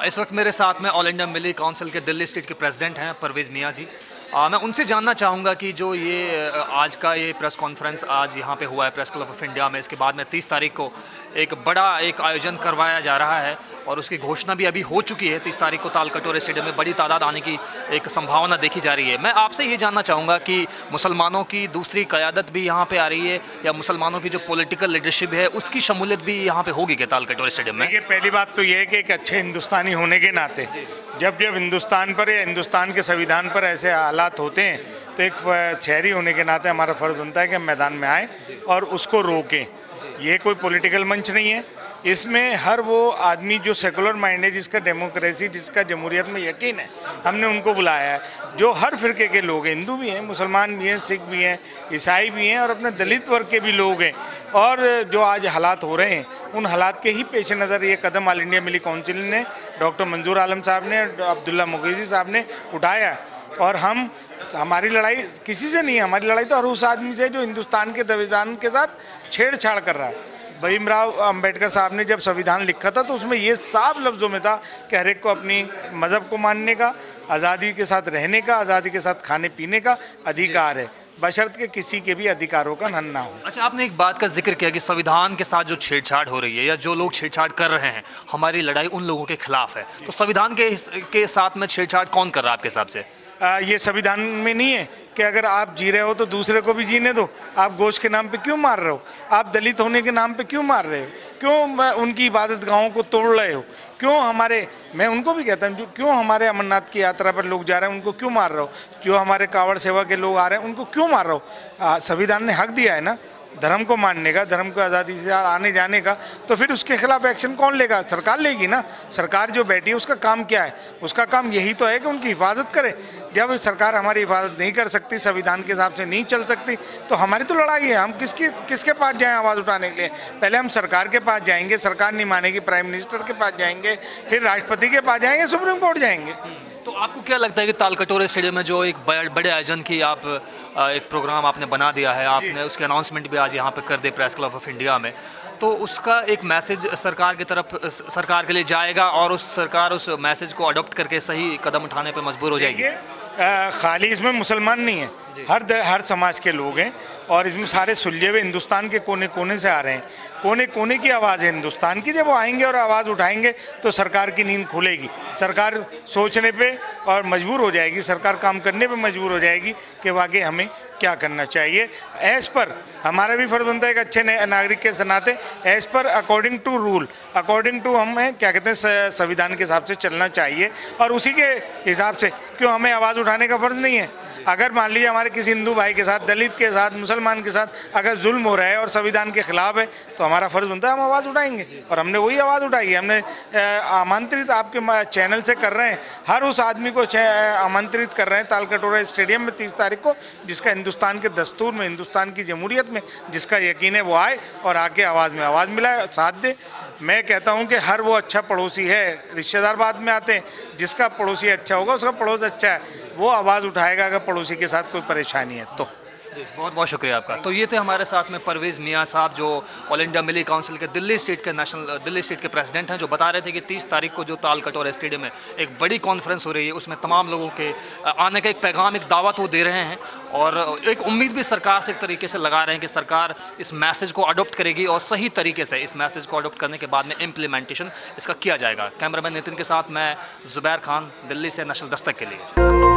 इस वक्त मेरे साथ में ऑल इंडिया मिली काउंसिल के दिल्ली स्टेट के प्रेसिडेंट हैं परवेज़ मियाँ जी। मैं उनसे जानना चाहूँगा कि जो ये आज का ये प्रेस कॉन्फ्रेंस आज यहाँ पे हुआ है प्रेस क्लब ऑफ इंडिया में, इसके बाद में 30 तारीख को एक बड़ा आयोजन करवाया जा रहा है और उसकी घोषणा भी अभी हो चुकी है। 30 तारीख को तालकटोरा स्टेडियम में बड़ी तादाद आने की एक संभावना देखी जा रही है। मैं आपसे ये जानना चाहूँगा कि मुसलमानों की दूसरी क़यादत भी यहाँ पे आ रही है या मुसलमानों की जो पॉलिटिकल लीडरशिप है उसकी शमूलियत भी यहाँ पे होगी क्या तालकटोरा स्टेडियम में? देखिए, पहली बात तो ये है कि एक अच्छे हिंदुस्तानी होने के नाते जब हिंदुस्तान पर या हिंदुस्तान के संविधान पर ऐसे हालात होते हैं तो एक शहरी होने के नाते हमारा फ़र्ज़ बनता है कि हम मैदान में आए और उसको रोकें। ये कोई पॉलिटिकल मंच नहीं है, इसमें हर वो आदमी जो सेकुलर माइंड है, जिसका डेमोक्रेसी, जिसका जमहूरियत में यकीन है, हमने उनको बुलाया है। जो हर फिरके के लोग हैं, हिंदू भी हैं, मुसलमान भी हैं, सिख भी हैं, ईसाई भी हैं और अपने दलित वर्ग के भी लोग हैं। और जो आज हालात हो रहे हैं उन हालात के ही पेश नज़र ये कदम ऑल इंडिया मिली काउंसिल ने, डॉक्टर मंजूर आलम साहब ने, अब्दुल्ला मुगीज़ी साहब ने उठाया। और हमारी लड़ाई किसी से नहीं है, हमारी लड़ाई तो हर उस आदमी से जो हिंदुस्तान के संविधान के साथ छेड़छाड़ कर रहा है। भीमराव अंबेडकर साहब ने जब संविधान लिखा था तो उसमें ये साफ लफ्ज़ों में था कि हर एक को अपनी मज़हब को मानने का, आज़ादी के साथ रहने का, आज़ादी के साथ खाने पीने का अधिकार है, बशर्ते कि किसी के भी अधिकारों का हनन ना हो। अच्छा, आपने एक बात का जिक्र किया कि संविधान के साथ जो छेड़छाड़ हो रही है या जो लोग छेड़छाड़ कर रहे हैं, हमारी लड़ाई उन लोगों के खिलाफ है। तो संविधान के साथ में छेड़छाड़ कौन कर रहा है आपके हिसाब से? ये संविधान में नहीं है कि अगर आप जी रहे हो तो दूसरे को भी जीने दो। आप गोश्त के नाम पे क्यों मार रहे हो? आप दलित होने के नाम पे क्यों मार रहे हो? क्यों उनकी इबादत गाहों को तोड़ रहे हो? क्यों मैं उनको भी कहता हूँ, क्यों हमारे अमरनाथ की यात्रा पर लोग जा रहे हैं उनको क्यों मार रहे हो? जो हमारे कांवड़ सेवा के लोग आ रहे हैं उनको क्यों मार रहे हो? संविधान ने हक दिया है ना धर्म को मानने का, धर्म को आज़ादी से आने जाने का, तो फिर उसके खिलाफ एक्शन कौन लेगा? सरकार लेगी ना। सरकार जो बैठी है उसका काम क्या है? उसका काम यही तो है कि उनकी हिफाजत करे। जब सरकार हमारी हिफाजत नहीं कर सकती, संविधान के हिसाब से नहीं चल सकती, तो हमारी तो लड़ाई है। हम किसके पास जाएं आवाज़ उठाने के लिए? पहले हम सरकार के पास जाएंगे, सरकार नहीं मानेगी, प्राइम मिनिस्टर के पास जाएंगे, फिर राष्ट्रपति के पास जाएंगे, सुप्रीम कोर्ट जाएंगे। तो आपको क्या लगता है कि तालकटोरा स्टेडियम में जो एक बड़े आयोजन की आप एक प्रोग्राम आपने बना दिया है, आपने उसके अनाउंसमेंट भी आज यहाँ पे कर दे प्रेस क्लब ऑफ इंडिया में, तो उसका एक मैसेज सरकार की तरफ सरकार के लिए जाएगा और सरकार उस मैसेज को अडॉप्ट करके सही कदम उठाने पे मजबूर हो जाएगी? खाली इसमें मुसलमान नहीं है, हर समाज के लोग हैं और इसमें सारे सुलझे हुए हिंदुस्तान के कोने कोने से आ रहे हैं। कोने कोने की आवाज़ है हिंदुस्तान की। जब वो आएंगे और आवाज़ उठाएंगे तो सरकार की नींद खुलेगी, सरकार सोचने पे और मजबूर हो जाएगी, सरकार काम करने पे मजबूर हो जाएगी कि वाकई हमें क्या करना चाहिए। एज़ पर हमारा भी फर्ज बनता है एक अच्छे नागरिक के नाते, as per according to rule, according to हमें क्या कहते हैं संविधान के हिसाब से चलना चाहिए और उसी के हिसाब से क्यों हमें आवाज़ उठाने का फ़र्ज़ नहीं है? अगर मान लीजिए हमारे किसी हिंदू भाई के साथ, दलित के साथ, मुसलमान के साथ अगर जुल्म हो रहा है और संविधान के खिलाफ है तो हमारा फ़र्ज़ बनता है हम आवाज़ उठाएंगे और हमने वही आवाज़ उठाई है। हमने आमंत्रित आपके चैनल से कर रहे हैं, हर उस आदमी को आमंत्रित कर रहे हैं तालकटोरा स्टेडियम में 30 तारीख को, जिसका हिंदुस्तान के दस्तूर में, हिंदुस्तान की जमहूरियत में जिसका यकीन है वो आए और आके आवाज़ में आवाज़ मिलाए, साथ दे। मैं कहता हूं कि हर वो अच्छा पड़ोसी है, रिश्तेदार बाद में आते हैं, जिसका पड़ोसी अच्छा होगा उसका पड़ोस अच्छा है, वो आवाज़ उठाएगा अगर पड़ोसी के साथ कोई परेशानी है तो। जी, बहुत बहुत शुक्रिया आपका। तो ये थे हमारे साथ में परवेज़ मियाँ साहब, जो ऑल इंडिया मिली काउंसिल के दिल्ली स्टेट के प्रेसिडेंट हैं, जो बता रहे थे कि 30 तारीख को जो तालकटोरा स्टेडियम में एक बड़ी कॉन्फ्रेंस हो रही है, उसमें तमाम लोगों के आने का एक पैगाम, एक दावत वो दे रहे हैं और एक उम्मीद भी सरकार से एक तरीके से लगा रहे हैं कि सरकार इस मैसेज को अडॉप्ट करेगी और सही तरीके से इस मैसेज को अडॉप्ट करने के बाद में इम्प्लीमेंटेशन इसका किया जाएगा। कैमरामैन नितिन के साथ मैं ज़ुबैर खान, दिल्ली से नेशनल दस्तक के लिए।